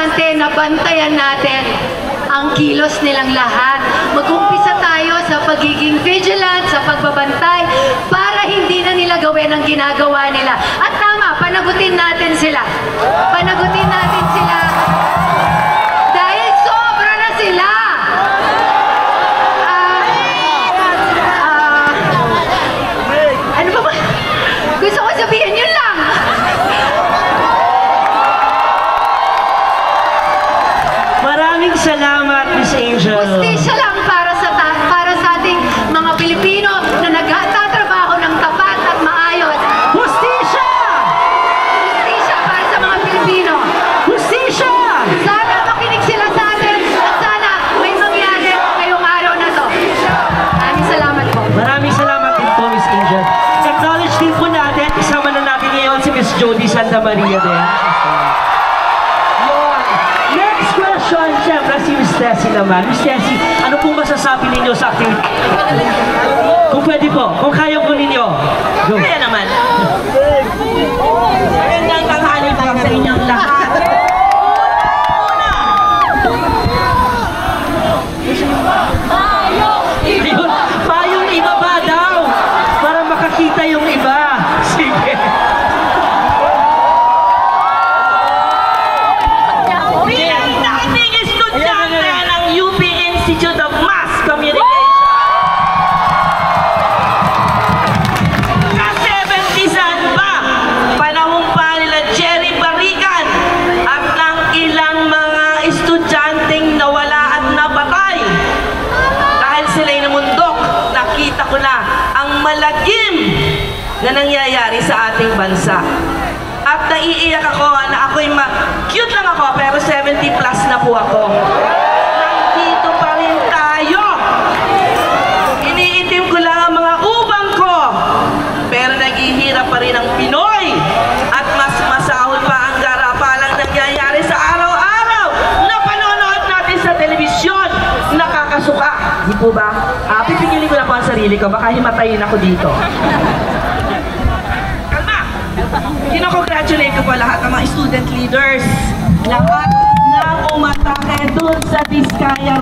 importante na bantayan natin ang kilos nilang lahat. Mag-umpisa tayo sa pagiging vigilant, sa pagbabantay, para hindi na nila gawin ang ginagawa nila. At tama, panagutin natin sila. Panagutin natin sila. Dahil sobra na sila. Ano ba? Gusto ko sabihin yun lang. Maraming salamat, Miss Angel. Hustisya lang para sa ating mga Pilipino na nagtatrabaho ng tapat at maayos. Hustisya! Hustisya para sa mga Pilipino. Hustisya! Sana makinig sila sa atin at sana may mangyari ngayong araw na to. Maraming salamat po. Maraming salamat din po, Miss Angel. Acknowledge din po natin, isama na natin ngayon si Miss Jody Santa Maria din. Next question, siyempre si Miss Tessie naman. Miss Tessie, ano pong masasabi ninyo sa activity? Kung pwede po, kung kaya po ninyo. Go. Kaya naman. Magandang tanghali po sa inyong lahat. Ayun, payong iba ba daw? Para makakita yung iba. Sige. Dating estudyante ng UP Institute of Mass Communication. Ka-70san pa, panahon pa nila Jerry Barrigan at ng ilang mga estudyanteng nawala at napatay. Dahil sila'y namundok, nakita ko na ang malagim na nangyayari sa ating bansa. At naiiyak ako na ako'y cute lang ako pero 70 plus na po ako. Nandito pa rin tayo. Iniitim ko lang ang mga ubang ko. Pero naghihirap pa rin ang Pinoy. At mas masahol pa ang garapalang nangyayari sa araw-araw na panonood natin sa telebisyon. Nakakasuka. Di po ba? Pipigilin ko na po ang sarili ko. Baka himatayin ako dito. Kinocongratulate ko po lahat ng mga student leaders. Lahat ng umatake dun sa Diskaya